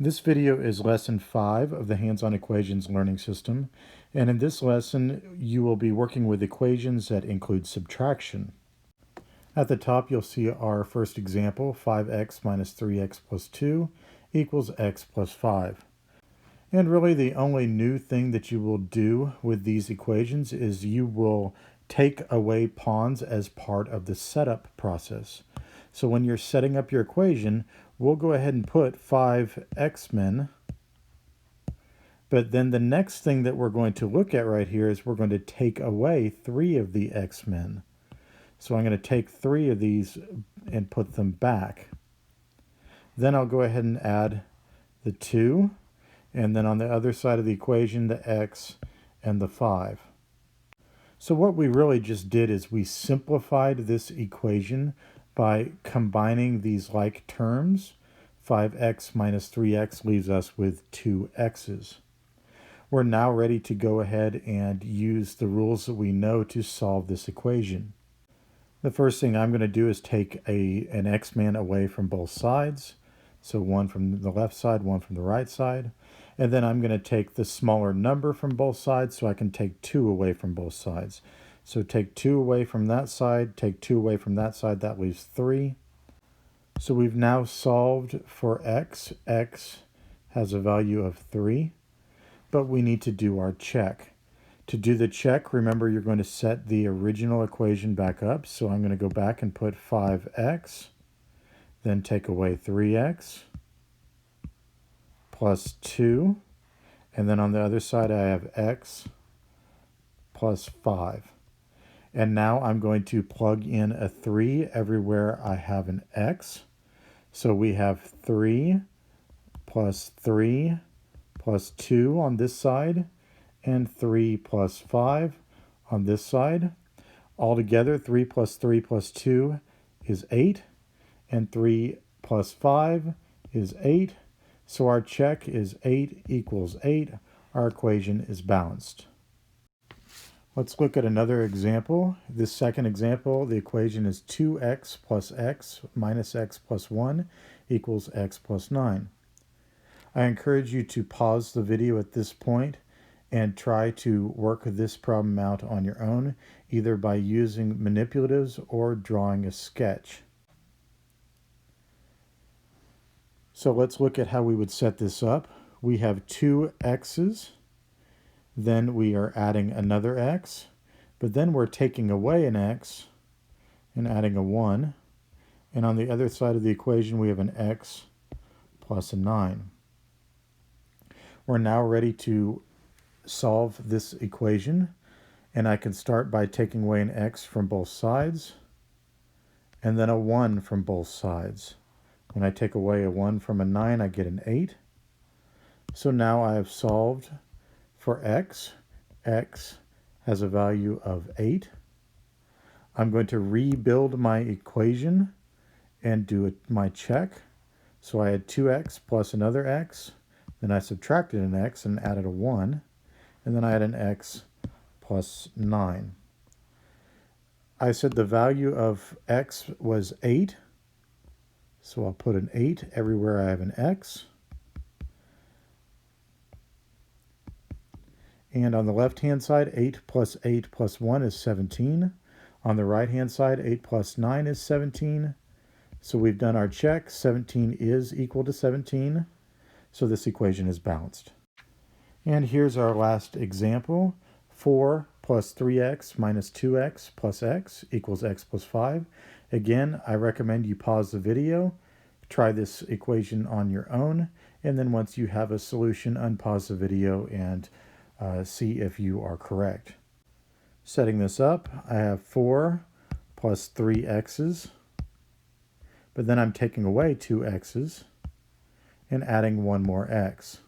This video is lesson 5 of the Hands-on Equations learning system, and in this lesson you will be working with equations that include subtraction. At the top you'll see our first example, 5x minus 3x plus 2 equals x plus 5. And really the only new thing that you will do with these equations is you will take away pawns as part of the setup process. So when you're setting up your equation, we'll go ahead and put 5 x-men, but then the next thing that we're going to look at right here is we're going to take away 3 of the x-men. So I'm going to take 3 of these and put them back. Then I'll go ahead and add the 2, and then on the other side of the equation, the x and the 5. So what we really just did is we simplified this equation by combining these like terms. 5x minus 3x leaves us with 2x's. We're now ready to go ahead and use the rules that we know to solve this equation. The first thing I'm going to do is take an x-man away from both sides. So one from the left side, one from the right side. And then I'm going to take the smaller number from both sides so I can take 2 away from both sides. So take 2 away from that side, take 2 away from that side, that leaves 3. So we've now solved for x. X has a value of 3, but we need to do our check. To do the check, remember you're going to set the original equation back up. So I'm going to go back and put 5x, then take away 3x, plus 2, and then on the other side I have x plus 5. And now I'm going to plug in a 3 everywhere I have an x. So we have 3 plus 2 on this side, and 3 plus 5 on this side. Altogether, 3 plus 3 plus 2 is 8, and 3 plus 5 is 8. So our check is 8 equals 8. Our equation is balanced. Let's look at another example. This second example, the equation is 2x plus x minus x plus 1 equals x plus 9. I encourage you to pause the video at this point and try to work this problem out on your own, either by using manipulatives or drawing a sketch. So let's look at how we would set this up. We have 2 x's. Then we are adding another x, but then we're taking away an x and adding a 1. And on the other side of the equation, we have an x plus a 9. We're now ready to solve this equation, and I can start by taking away an x from both sides, and then a 1 from both sides. When I take away a 1 from a 9, I get an 8. So now I have solved for x. X has a value of 8. I'm going to rebuild my equation and do my check. So I had 2x plus another x. Then I subtracted an x and added a 1. And then I had an x plus 9. I said the value of x was 8. So I'll put an 8 everywhere I have an x. And on the left-hand side, 8 plus 1 is 17. On the right-hand side, 8 plus 9 is 17. So we've done our check. 17 is equal to 17. So this equation is balanced. And here's our last example. 4 plus 3x minus 2x plus x equals x plus 5. Again, I recommend you pause the video, try this equation on your own, and then once you have a solution, unpause the video and see if you are correct. Setting this up, I have 4 plus 3 x's, but then I'm taking away 2 x's and adding 1 more x.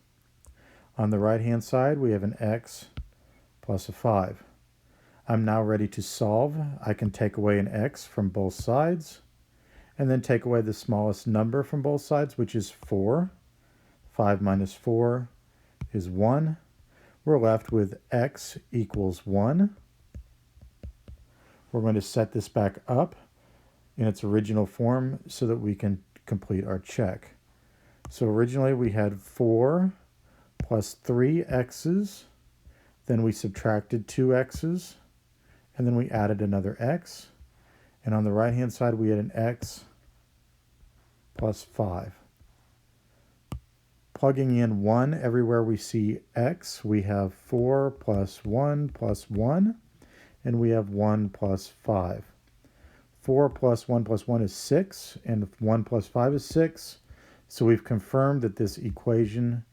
On the right-hand side, we have an x plus a 5. I'm now ready to solve. I can take away an x from both sides, and then take away the smallest number from both sides, which is 4. 5 minus 4 is 1. We're left with x equals 1. We're going to set this back up in its original form so that we can complete our check. So originally we had 4 plus 3x's, then we subtracted 2x's, and then we added another x. And on the right-hand side, we had an x plus 5. Plugging in 1 everywhere we see x, we have 4 plus 1 plus 1, and we have 1 plus 5. 4 plus 1 plus 1 is 6, and 1 plus 5 is 6. So we've confirmed that this equation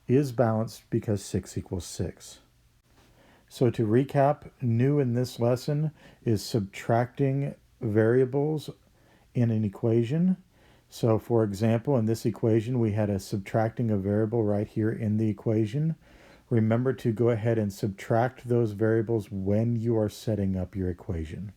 is balanced because 6 equals 6. So to recap, new in this lesson is subtracting variables in an equation. So for example, in this equation, we had subtracting a variable right here in the equation. Remember to go ahead and subtract those variables when you are setting up your equation.